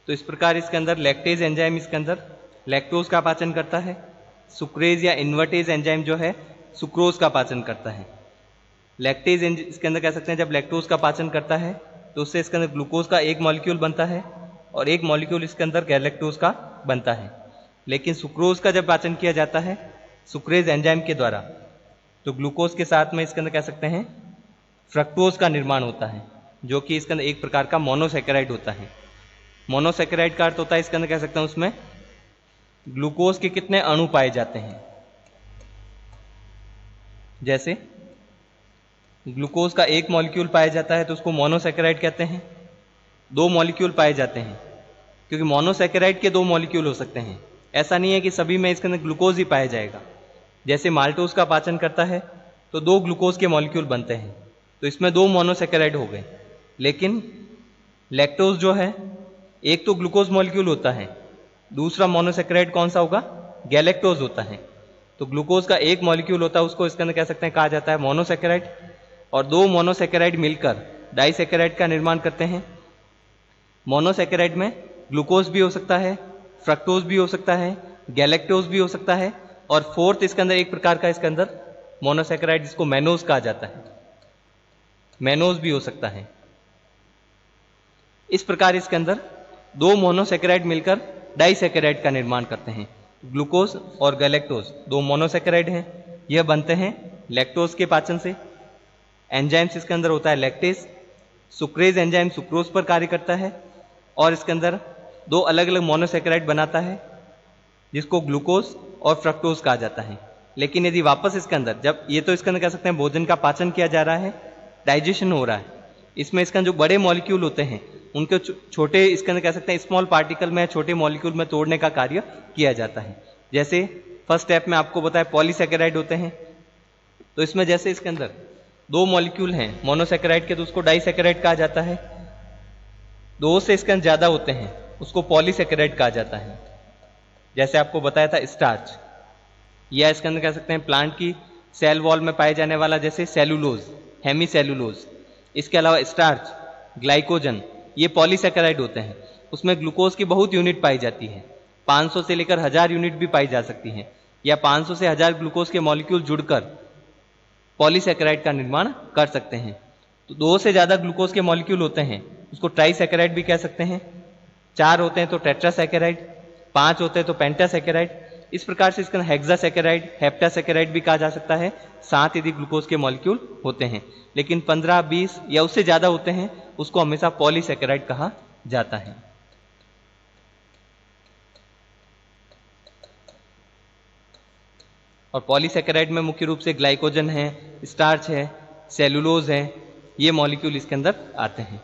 तो इस प्रकार इसके अंदर लैक्टेज एंजाइम इसके अंदर लैक्टोज का पाचन करता है। सुक्रेज या इन्वर्टेज एंजाइम जो है सुक्रोज का पाचन करता है। लैक्टेज इसके अंदर कह सकते हैं जब लैक्टोज का पाचन करता है तो उससे इसके अंदर ग्लूकोज का एक मॉलिक्यूल बनता है और एक मॉलिक्यूल इसके अंदर गैलेक्टोज का बनता है। लेकिन सुक्रोज का जब पाचन किया जाता है सुक्रेज एंजाइम के द्वारा तो ग्लूकोज के साथ में इसके अंदर कह सकते हैं फ्रक्टोज का निर्माण होता है, जो कि इसके अंदर एक प्रकार का मोनोसैकेराइड होता है। मोनोसैकेराइड का अर्थ होता है इसके अंदर कह सकते हैं उसमें ग्लूकोज के कितने अणु पाए जाते हैं। जैसे ग्लूकोज का एक मॉलिक्यूल पाया जाता है तो उसको मोनोसैकेराइड कहते हैं। दो मॉलिक्यूल पाए जाते हैं क्योंकि मोनोसैकेराइड के दो मॉलिक्यूल हो सकते हैं, ऐसा नहीं है कि सभी में इसके अंदर ग्लूकोज ही पाया जाएगा। जैसे माल्टोज का पाचन करता है तो दो ग्लूकोज के मॉलिक्यूल बनते हैं तो इसमें दो मोनोसैकेराइड हो गए। लेकिन लैक्टोज जो है एक तो ग्लूकोज मॉलिक्यूल होता है, दूसरा मोनोसैकेराइड कौन सा होगा, गैलेक्टोज होता है। तो ग्लूकोज का एक मॉलिक्यूल होता है उसको इसके अंदर कह सकते हैं कहा जाता है मोनोसैकेराइड, और दो मोनोसैकेराइड मिलकर डाइसैकेराइड का निर्माण करते हैं। मोनोसैकेराइड में ग्लूकोज भी हो सकता है, फ्रक्टोज भी हो सकता है, गैलेक्टोज भी हो सकता है, और फोर्थ इसके अंदर एक प्रकार का इसके अंदर मोनोसैकेराइड जिसको मैनोज कहा जाता है, मैनोज भी हो सकता है। इस प्रकार इसके अंदर दो मोनोसैकेराइड मिलकर डाइसैकेराइड का निर्माण करते हैं। ग्लूकोज और गैलेक्टोज दो मोनोसैकेराइड हैं, यह बनते हैं लैक्टोज के पाचन से। एंजाइम्स इसके अंदर होता है लैक्टेज, सुक्रेज एंजाइम सुक्रोज पर कार्य करता है और इसके अंदर दो अलग अलग मोनोसैकेराइड बनाता है जिसको ग्लूकोज और फ्रक्टोज कहा जाता है। लेकिन यदि वापस इसके अंदर जब ये तो इसके अंदर कह सकते हैं भोजन का पाचन किया जा रहा है, डाइजेशन हो रहा है, इसमें इसके अंदर जो बड़े मॉलिक्यूल होते हैं उनके छोटे इसके अंदर कह सकते हैं स्मॉल पार्टिकल में छोटे मॉलिक्यूल में तोड़ने का कार्य किया जाता है। जैसे फर्स्ट स्टेप में आपको बताया पॉलीसैकेराइड होते हैं, तो इसमें जैसे इसके अंदर दो मॉलिक्यूल हैं मोनोसैकेराइड के तो उसको डाइसैकेराइड कहा जाता है। दो से इसके अंदर ज्यादा होते हैं उसको पॉलीसैकेराइड कहा जाता है। जैसे आपको बताया था स्टार्च, या इसके अंदर कह सकते हैं प्लांट की सेल वॉल में पाए जाने वाला जैसे सेलुलोज, हेमी सेलुलोज। इसके अलावा स्टार्च, ग्लाइकोजन, ये पॉलीसैकेराइड होते हैं। उसमें ग्लूकोज की बहुत यूनिट पाई जाती है, 500 से लेकर 1000 यूनिट भी पाई जा सकती हैं, या 500 से 1000 ग्लूकोज के मॉलिक्यूल जुड़कर पॉलीसैकेराइड का निर्माण कर सकते हैं। तो दो से ज्यादा ग्लूकोज के मॉलिक्यूल होते हैं उसको ट्राइसैकेराइड भी कह सकते हैं, 4 होते हैं तो टेट्रासैकेराइड, 5 होते हैं तो पेंटासैकेराइड। इस प्रकार से इसका हेक्सासैकेराइड, हेप्टासैकेराइड भी कहा जा सकता है, 7 यदि ग्लूकोज के मॉलिक्यूल होते हैं। लेकिन 15, 20 या उससे ज्यादा होते हैं उसको हमेशा पॉलीसैकेराइड कहा जाता है। और पॉलीसैकेराइड में मुख्य रूप से ग्लाइकोजन है, स्टार्च है, सेलुलोज है, ये मॉलिक्यूल इसके अंदर आते हैं।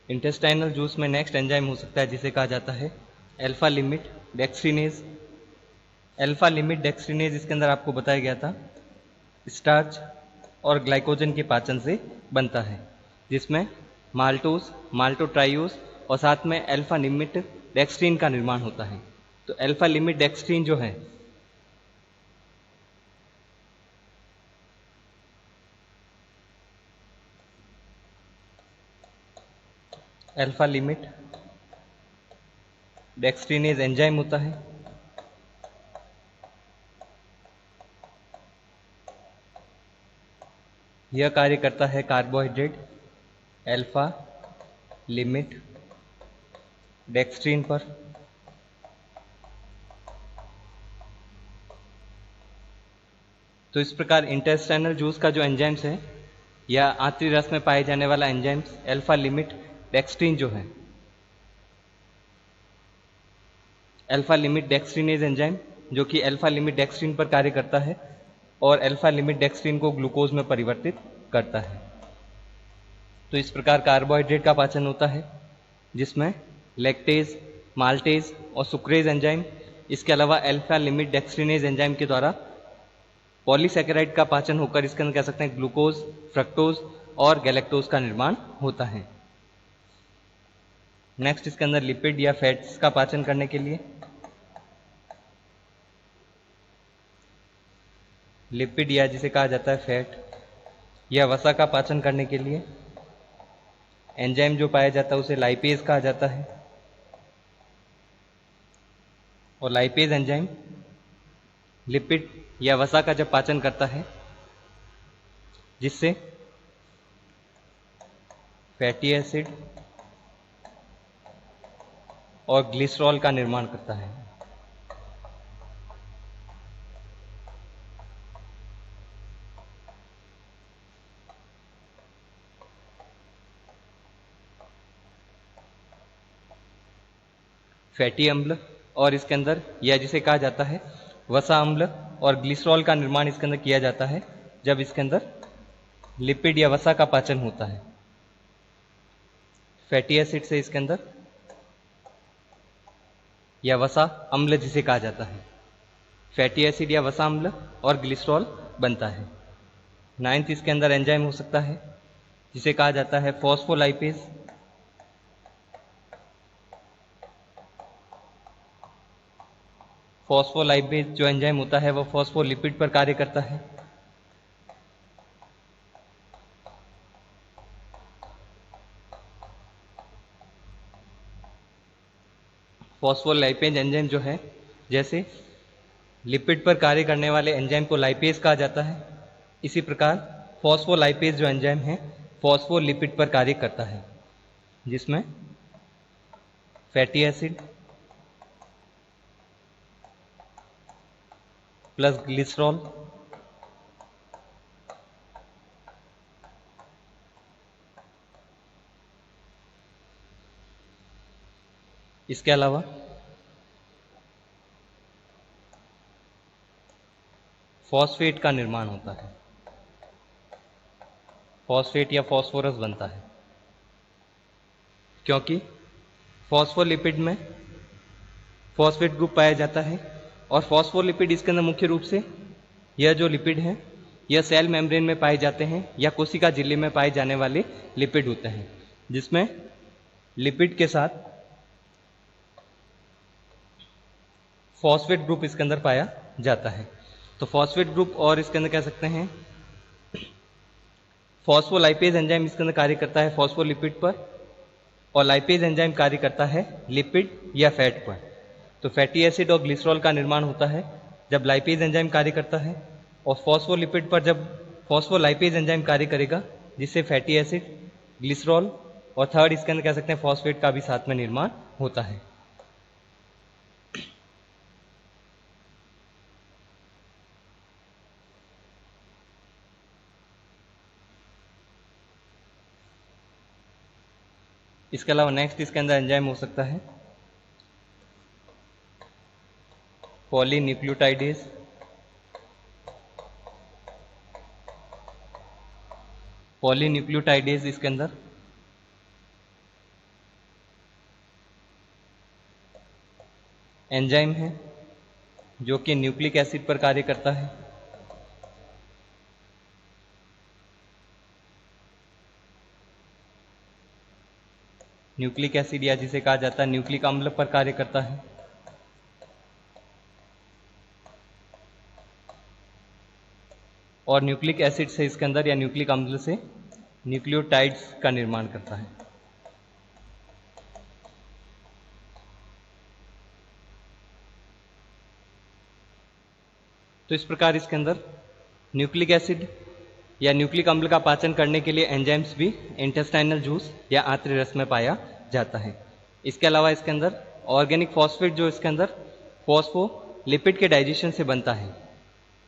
इंटेस्टाइनल जूस में नेक्स्ट एंजाइम हो सकता है जिसे कहा जाता है अल्फा लिमिट डेक्स्ट्रीनेज। अल्फा लिमिट डेक्स्ट्रीनेज इसके अंदर आपको बताया गया था स्टार्च और ग्लाइकोजन के पाचन से बनता है, जिसमें माल्टोज, माल्टोट्राइओज और साथ में अल्फा लिमिट डेक्स्ट्रीन का निर्माण होता है। तो अल्फा लिमिट डेक्स्ट्रीन जो है अल्फा लिमिट डेक्स्ट्रीनेज एंजाइम होता है। यह कार्य करता है कार्बोहाइड्रेट अल्फा लिमिट डेक्स्ट्रीन पर। तो इस प्रकार इंटेस्टाइनल जूस का जो एंजाइम्स है या आंतरिक रस में पाए जाने वाला एंजाइम्स अल्फा लिमिट डेक्स्ट्रीन जो है, अल्फा लिमिट डेक्स्ट्रीनेज एंजाइम जो कि अल्फा लिमिट डेक्स्ट्रीन पर कार्य करता है और अल्फा लिमिट डेक्स्ट्रीन को ग्लूकोज में परिवर्तित करता है। तो इस प्रकार कार्बोहाइड्रेट का पाचन होता है जिसमें लैक्टेज, माल्टेज और सुक्रेज एंजाइम, इसके अलावा अल्फा लिमिट डेक्स्ट्रीनेज एंजाइम के द्वारा पॉलीसैकेराइड का पाचन होकर इसके अंदर कह सकते हैं ग्लूकोज, फ्रक्टोज और गैलेक्टोज का निर्माण होता है। नेक्स्ट इसके अंदर लिपिड या फैट्स का पाचन करने के लिए लिपिड या जिसे कहा जाता है फैट या वसा का पाचन करने के लिए एंजाइम जो पाया जाता है उसे लाइपेज कहा जाता है, और लाइपेज एंजाइम लिपिड या वसा का जब पाचन करता है जिससे फैटी एसिड और ग्लिसरॉल का निर्माण करता है। फैटी अम्ल और इसके अंदर यह जिसे कहा जाता है वसा अम्ल और ग्लिसरॉल का निर्माण इसके अंदर किया जाता है जब इसके अंदर लिपिड या वसा का पाचन होता है। फैटी एसिड से इसके अंदर या वसा अम्ल जिसे कहा जाता है, फैटी एसिड या वसा अम्ल और ग्लिसरॉल बनता है। 9th इसके अंदर एंजाइम हो सकता है जिसे कहा जाता है फॉस्फोलाइपेज, फॉस्फोलाइपेज जो एंजाइम होता है वह फॉस्फोलिपिड पर कार्य करता है। फॉस्फोलाइपेज एंजाइम जो है, जैसे लिपिड पर कार्य करने वाले एंजाइम को लाइपेज कहा जाता है, इसी प्रकार फॉस्फोलाइपेज जो एंजाइम है फॉस्फोलिपिड पर कार्य करता है जिसमें फैटी एसिड प्लस ग्लिसरॉल इसके अलावा फॉस्फेट का निर्माण होता है, फॉस्फेट या फॉस्फोरस बनता है, क्योंकि फॉस्फोलिपिड में फॉस्फेट ग्रुप पाया जाता है और फॉस्फोलिपिड इसके अंदर मुख्य रूप से यह जो लिपिड हैं यह सेल मेम्ब्रेन में पाए जाते हैं या कोशिका झिल्ली में पाए जाने वाले लिपिड होते हैं, जिसमें लिपिड के साथ फॉस्फेट ग्रुप इसके अंदर पाया जाता है। तो फॉस्फेट ग्रुप और इसके अंदर कह सकते हैं फॉस्फोलाइपेज एंजाइम इसके अंदर कार्य करता है फॉस्फोलिपिड पर और लाइपेज एंजाइम कार्य करता है लिपिड या फैट पर। तो फैटी एसिड और ग्लिसरॉल का निर्माण होता है जब लाइपेज एंजाइम कार्य करता है, और फॉस्फोलिपिड पर जब फॉस्फोलाइपेज एंजाइम कार्य करेगा जिससे फैटी एसिड, ग्लिसरॉल और थर्ड इसके अंदर कह सकते हैं फॉस्फेट का भी साथ में निर्माण होता है। इसके अलावा नेक्स्ट इसके अंदर एंजाइम हो सकता है पॉलीन्यूक्लियोटाइडेज, पॉलीन्यूक्लियोटाइडेज इसके अंदर एंजाइम है जो कि न्यूक्लिक एसिड पर कार्य करता है। न्यूक्लिक एसिड या जिसे कहा जाता है न्यूक्लिक अम्ल पर कार्य करता है। और न्यूक्लिक एसिड से इसके अंदर या न्यूक्लिक अम्ल से न्यूक्लियोटाइड्स का निर्माण करता है। तो इस प्रकार इसके अंदर न्यूक्लिक एसिड या न्यूक्लिक अम्ल का पाचन करने के लिए एंजाइम्स भी इंटेस्टाइनल जूस या आंत्र रस में पाया जाता है। इसके अलावा इसके अंदर ऑर्गेनिक फॉस्फेट जो इसके अंदर फॉस्फोलिपिड के डाइजेशन से बनता है,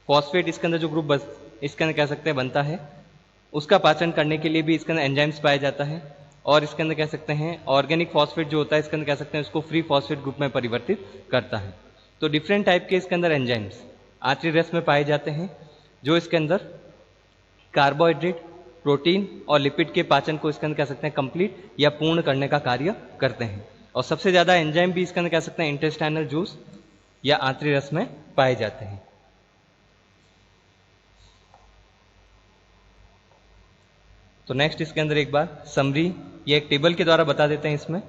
फॉस्फेट इसके अंदर जो ग्रुप इसके अंदर कह सकते हैं बनता है, उसका पाचन करने के लिए भी इसके अंदर एंजाइम्स पाया जाता है। और इसके अंदर कह सकते हैं ऑर्गेनिक फॉस्फेट जो होता है इसके अंदर कह सकते हैं उसको फ्री फॉस्फेट ग्रुप में परिवर्तित करता है। तो डिफरेंट टाइप के इसके अंदर एंजाइम्स आंतरिक रस में पाए जाते हैं जो इसके अंदर कार्बोहाइड्रेट, प्रोटीन और लिपिड के पाचन को इसके अंदर कह सकते हैं कंप्लीट या पूर्ण करने का कार्य करते हैं। और सबसे ज़्यादा एंजाइम भी इसके अंदर कह सकते हैं इंटेस्टाइनल जूस या आंतरिक रस में पाए जाते हैं। तो नेक्स्ट इसके अंदर एक बार समरी ये एक टेबल के द्वारा बता देते हैं। इसमें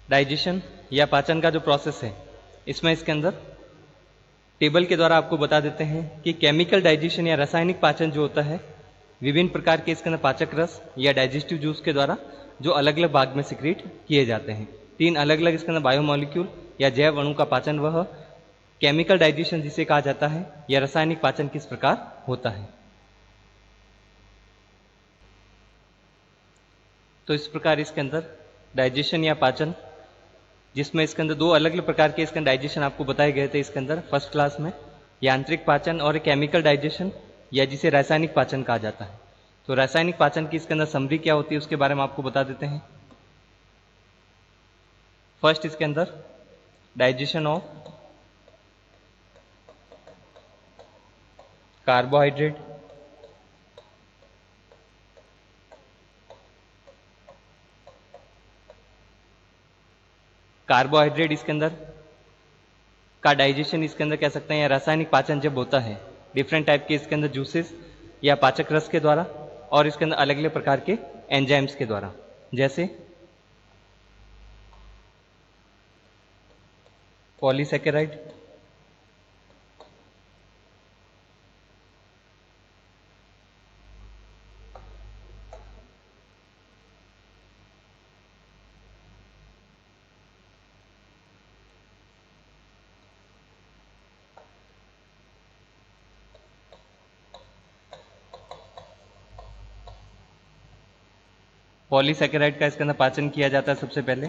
डाइजेशन या पाचन का जो प्रोसेस है इसमें इसके अंदर टेबल के द्वारा आपको बता देते हैं कि केमिकल डाइजेशन या रासायनिक पाचन जो होता है विभिन्न प्रकार के इसके अंदर पाचक रस या डाइजेस्टिव जूस के द्वारा जो अलग अलग भाग में सिक्रीट किए जाते हैं। 3 अलग अलग इसके अंदर बायोमोलिक्यूल या जैव अणु का पाचन वह केमिकल डाइजेशन जिसे कहा जाता है या रासायनिक पाचन किस प्रकार होता है। तो इस प्रकार इसके अंदर डाइजेशन या पाचन, जिसमें इसके अंदर 2 अलग अलग प्रकार के इसके अंदर डाइजेशन आपको बताए गए थे इसके अंदर फर्स्ट क्लास में, यांत्रिक पाचन और केमिकल डाइजेशन या जिसे रासायनिक पाचन कहा जाता है। तो रासायनिक पाचन की इसके अंदर समरी क्या होती है उसके बारे में आपको बता देते हैं। फर्स्ट इसके अंदर डाइजेशन ऑफ कार्बोहाइड्रेट, कार्बोहाइड्रेट इसके अंदर का डाइजेशन इसके अंदर कह सकते हैं या रासायनिक पाचन जब होता है डिफरेंट टाइप के इसके अंदर जूसेस या पाचक रस के द्वारा और इसके अंदर अलग अलग प्रकार के एंजाइम्स के द्वारा, जैसे पॉलीसैकेराइड, पॉलीसैकेराइड का इसके अंदर पाचन किया जाता है सबसे पहले,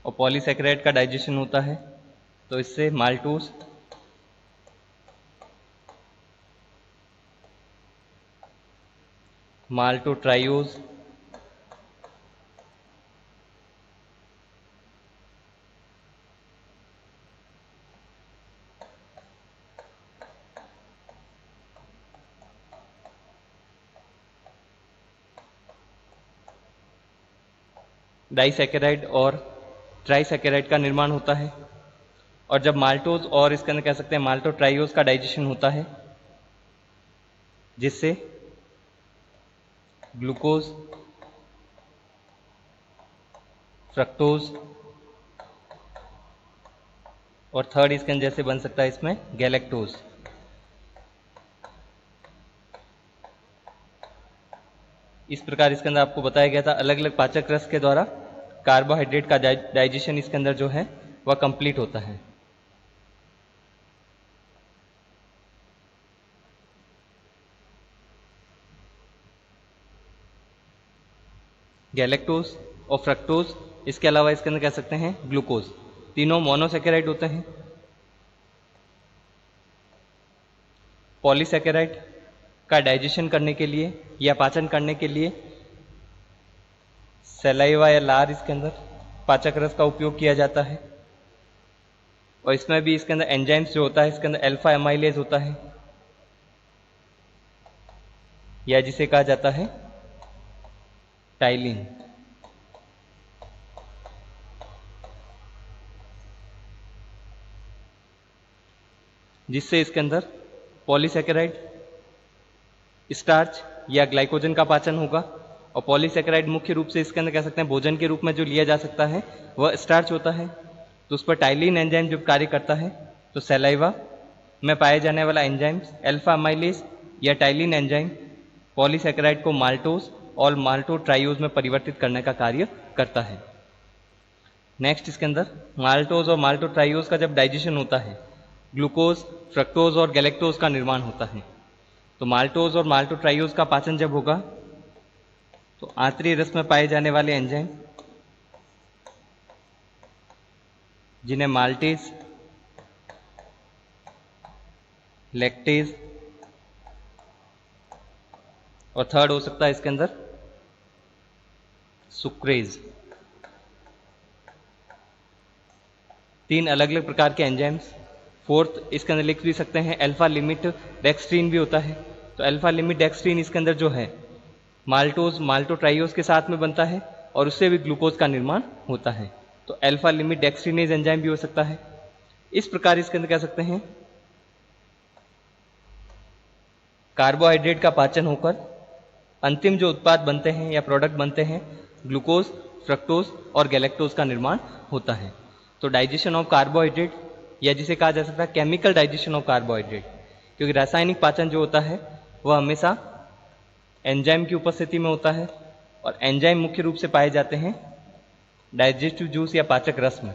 और पॉलीसैकेराइड का डाइजेशन होता है तो इससे माल्टोज, माल्टोट्राइयोज, डाइसैकेराइड और ट्राइसैकेराइड का निर्माण होता है। और जब माल्टोज और इसके अंदर कह सकते हैं माल्टोट्राइयोज का डाइजेशन होता है जिससे ग्लूकोज, फ्रक्टोज और थर्ड इसके अंदर जैसे बन सकता है इसमें गैलेक्टोज। इस प्रकार इसके अंदर आपको बताया गया था अलग अलग पाचक रस के द्वारा कार्बोहाइड्रेट का डाइजेशन इसके अंदर जो है वह कंप्लीट होता है। गैलेक्टोज और फ्रक्टोज, इसके अलावा इसके अंदर कह सकते हैं ग्लूकोज, तीनों मोनोसैकेराइड होते हैं। पॉलीसैकेराइड का डाइजेशन करने के लिए या पाचन करने के लिए सलाइवा या लार इसके अंदर पाचक रस का उपयोग किया जाता है। और इसमें भी इसके अंदर एंजाइम्स जो होता है इसके अंदर अल्फा एमाइलेज होता है या जिसे कहा जाता है टाइलिन। जिससे इसके अंदर पॉलीसैकेराइड, स्टार्च या ग्लाइकोजन का पाचन होगा। और पॉलीसैकेराइड मुख्य रूप से इसके अंदर कह सकते हैं भोजन के रूप में जो लिया जा सकता है वह स्टार्च होता है। तो उस पर टाइलिन एंजाइम जब कार्य करता है तो सलाइवा में पाया जाने वाला एंजाइम अल्फा अमाइलेज या टाइलिन एंजाइम पॉलीसैकेराइड को माल्टोज और माल्टोट्राइयोज में परिवर्तित करने का कार्य करता है। नेक्स्ट इसके अंदर माल्टोज और माल्टोट्राइयोज का जब डाइजेशन होता है ग्लूकोज, फ्रक्टोज और गैलेक्टोज का निर्माण होता है। तो माल्टोज और माल्टोट्राइयोज का पाचन जब होगा तो आंतरिक रस में पाए जाने वाले एंजाइम जिन्हें माल्टेज, लैक्टेज और थर्ड हो सकता है इसके अंदर सुक्रेज, 3 अलग अलग प्रकार के एंजाइम्स। फोर्थ इसके अंदर लिख भी सकते हैं अल्फा लिमिट डेक्स्ट्रीन भी होता है। तो अल्फा लिमिट डेक्स्ट्रीन इसके अंदर जो है माल्टोज, माल्टोट्राइयोज के साथ में बनता है और उससे भी ग्लूकोज का निर्माण होता है। तो अल्फा लिमिट डेक्स्ट्रीनेज एंजाइम भी हो सकता है। इस प्रकार इसके अंदर कह सकते हैं कार्बोहाइड्रेट का पाचन होकर अंतिम जो उत्पाद बनते हैं या प्रोडक्ट बनते हैं ग्लूकोज, फ्रक्टोज और गैलेक्टोज का निर्माण होता है। तो डाइजेशन ऑफ कार्बोहाइड्रेट या जिसे कहा जा सकता है केमिकल डाइजेशन ऑफ कार्बोहाइड्रेट, क्योंकि रासायनिक पाचन जो होता है वह हमेशा एंजाइम की उपस्थिति में होता है और एंजाइम मुख्य रूप से पाए जाते हैं डाइजेस्टिव जूस या पाचक रस में।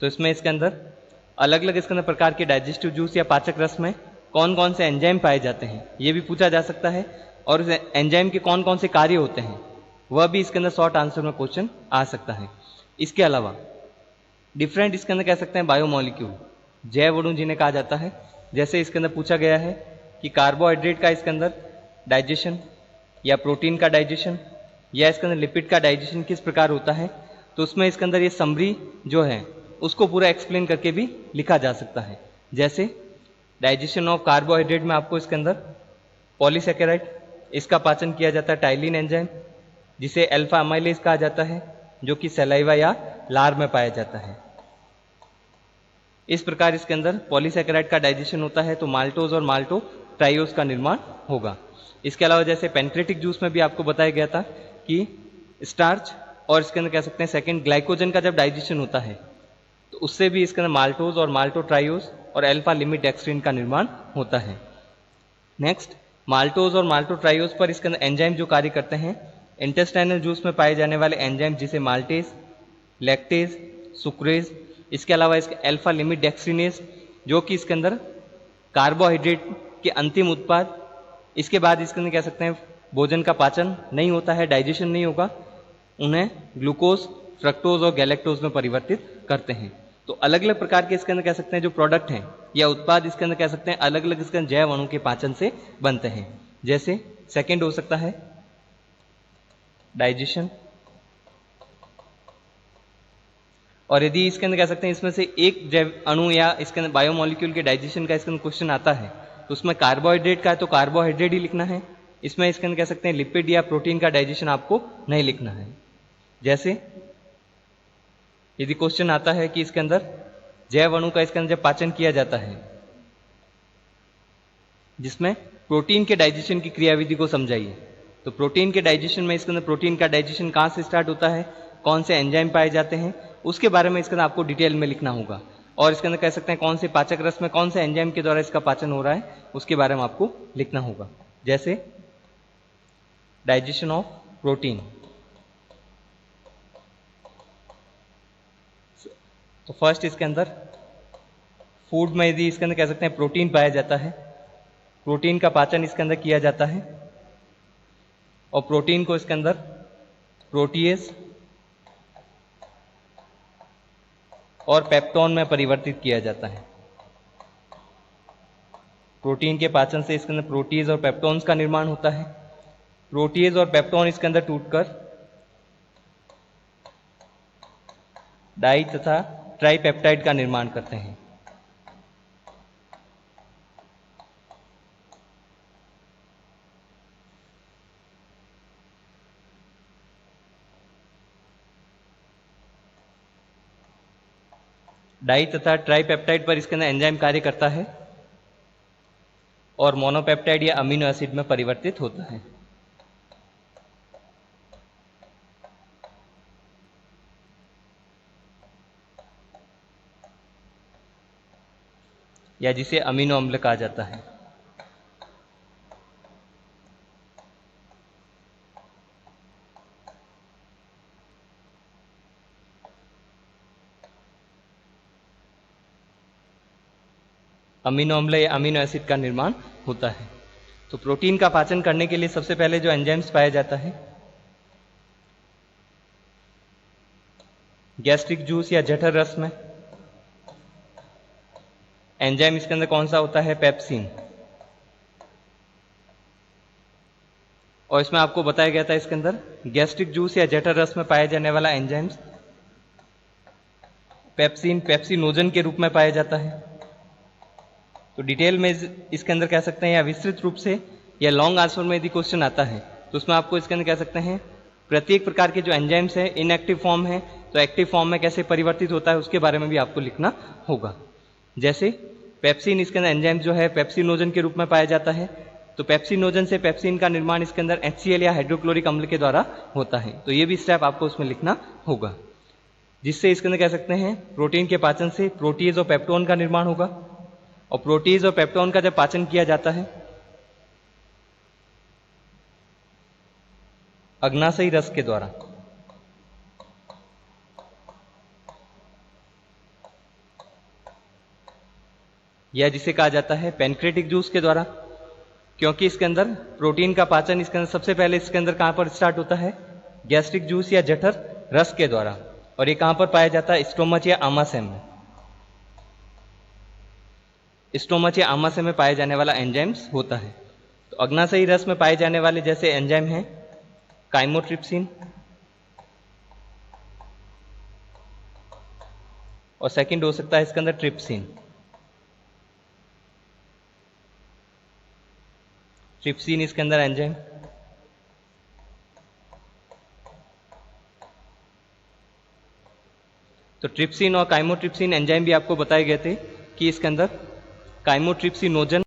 तो इसमें इसके अंदर अलग अलग इसके अंदर प्रकार के डाइजेस्टिव जूस या पाचक रस में कौन कौन से एंजाइम पाए जाते हैं ये भी पूछा जा सकता है, और उस एंजाइम के कौन कौन से कार्य होते हैं वह भी इसके अंदर शॉर्ट आंसर में क्वेश्चन आ सकता है। इसके अलावा डिफरेंट इसके अंदर कह सकते हैं बायोमोलिक्यूल, जैव अणु जिन्हें कहा जाता है, जैसे इसके अंदर पूछा गया है कि कार्बोहाइड्रेट का इसके अंदर डाइजेशन या प्रोटीन का डाइजेशन या इसके अंदर लिपिड का डाइजेशन किस प्रकार होता है, तो उसमें इसके अंदर ये समरी जो है उसको पूरा एक्सप्लेन करके भी लिखा जा सकता है। जैसे डाइजेशन ऑफ कार्बोहाइड्रेट में आपको इसके अंदर पॉलीसेकेराइड, इसका पाचन किया जाता है टाइलिन एंजाइम, जिसे अल्फा अमाइलेज कहा जाता है, जो कि सलाइवा या लार में पाया जाता है। इस प्रकार इसके अंदर पॉलीसेकेराइड का डाइजेशन होता है तो माल्टोज और माल्टो ट्राइओज का निर्माण होगा। इसके अलावा जैसे पेनक्रेटिक जूस में भी आपको बताया गया था कि स्टार्च और इसके अंदर कह सकते हैं सेकंड ग्लाइकोजन का जब डाइजेशन होता है तो उससे भी इसके अंदर माल्टोज और माल्टो ट्राइओज और अल्फा लिमिट डेक्स्ट्रिन का निर्माण होता है। नेक्स्ट, माल्टोज और माल्टो ट्राइओज पर इसके अंदर एंजाइम जो कार्य करते हैं, इंटेस्टाइनल जूस में पाए जाने वाले एंजाइम जिसे माल्टेज, लैक्टेज, सुक्रेज, इसके अलावा इसके अल्फा लिमिट डेक्स्ट्रिनेज जो कि इसके अंदर कार्बोहाइड्रेट के अंतिम उत्पाद, इसके बाद इसके अंदर कह सकते हैं भोजन का पाचन नहीं होता है, डाइजेशन नहीं होगा, उन्हें ग्लूकोज, फ्रक्टोज और गैलेक्टोज में परिवर्तित करते हैं। तो अलग अलग प्रकार के इसके अंदर कह सकते हैं जो प्रोडक्ट हैं या उत्पाद इसके अंदर कह सकते हैं अलग अलग इसके अंदर जैव अणु के पाचन से बनते हैं। जैसे सेकंड हो सकता है डाइजेशन, और यदि इसके अंदर कह सकते हैं इसमें से एक जैव अणु या इसके अंदर बायोमोलिक्यूल के डाइजेशन का इसके अंदर क्वेश्चन आता है तो उसमें कार्बोहाइड्रेट का है तो कार्बोहाइड्रेट ही लिखना है, इसमें इसके अंदर कह सकते हैं लिपिड या प्रोटीन का डाइजेशन आपको नहीं लिखना है। जैसे यदि क्वेश्चन आता है कि इसके अंदर जैव अणु का इसके अंदर जब पाचन किया जाता है जिसमें प्रोटीन के डाइजेशन की क्रियाविधि को समझाइए, तो प्रोटीन के डाइजेशन में इसके अंदर प्रोटीन का डाइजेशन कहाँ से स्टार्ट होता है, कौन से एंजाइम पाए जाते हैं, उसके बारे में इसके अंदर आपको डिटेल में लिखना होगा। और इसके अंदर कह सकते हैं कौन से पाचक रस में कौन से एंजाइम के द्वारा इसका पाचन हो रहा है उसके बारे में आपको लिखना होगा। जैसे डाइजेशन ऑफ प्रोटीन, तो फर्स्ट इसके अंदर फूड में यदि इसके अंदर कह सकते हैं प्रोटीन पाया जाता है, प्रोटीन का पाचन इसके अंदर किया जाता है और प्रोटीन को इसके अंदर प्रोटीएज और पेप्टोन में परिवर्तित किया जाता है। प्रोटीन के पाचन से इसके अंदर प्रोटीज और पेप्टोन्स का निर्माण होता है। प्रोटीज और पेप्टोन इसके अंदर टूटकर डाई तथा ट्राइपेप्टाइड का निर्माण करते हैं। डाई तथा ट्राइपेप्टाइड पर इसके अंदर एंजाइम कार्य करता है और मोनोपेप्टाइड या अमीनो एसिड में परिवर्तित होता है। या जिसे अमीनो अम्ल कहा जाता है। अमीनो अम्ल या अमीनो एसिड का निर्माण होता है। तो प्रोटीन का पाचन करने के लिए सबसे पहले जो एंजाइम्स पाया जाता है, गैस्ट्रिक जूस या जठर रस में एंजाइम इसके अंदर कौन सा होता है, पेप्सिन। और इसमें आपको बताया गया था इसके अंदर गैस्ट्रिक जूस या जठर रस में पाया जाने वाला एंजाइम्स पेप्सिन, पेप्सिनोजन के रूप में पाया जाता है। तो डिटेल में इसके अंदर कह सकते हैं या विस्तृत रूप से या लॉन्ग आंसर में यदि क्वेश्चन आता है तो उसमें आपको इसके अंदर कह सकते हैं प्रत्येक प्रकार के जो एंजाइम्स है इनएक्टिव फॉर्म है तो एक्टिव फॉर्म में कैसे परिवर्तित होता है उसके बारे में भी आपको लिखना होगा। जैसे पेप्सिन इसके अंदर एंजाइम जो है पेप्सिनोजन के रूप में पाया जाता है, तो पेप्सिनोजन से पेप्सिन का निर्माण इसके अंदर HCl या हाइड्रोक्लोरिक अम्ल के द्वारा होता है। तो ये भी स्टेप आपको उसमें लिखना होगा। जिससे इसके अंदर कह सकते हैं प्रोटीन के पाचन से प्रोटीज और पेप्टोन का निर्माण होगा। और प्रोटीज और पेप्टोन का जब पाचन किया जाता है अग्नाशयी रस के द्वारा, या जिसे कहा जाता है पैनक्रेटिक जूस के द्वारा, क्योंकि इसके अंदर प्रोटीन का पाचन इसके अंदर सबसे पहले इसके अंदर कहां पर स्टार्ट होता है, गैस्ट्रिक जूस या जठर रस के द्वारा। और ये कहां पर पाया जाता है, स्टोमच या आमाशय में। स्टोमच या आमाशय में पाए जाने वाला एंजाइम्स होता है। तो अग्नाशयी रस में पाए जाने वाले जैसे एंजाइम हैं काइमोट्रिप्सिन, और सेकंड हो सकता है इसके अंदर ट्रिप्सिन। ट्रिप्सिन इसके अंदर एंजाइम। तो ट्रिप्सिन और काइमोट्रिप्सिन एंजाइम भी आपको बताए गए थे कि इसके अंदर काइमोट्रिप्सिनोजन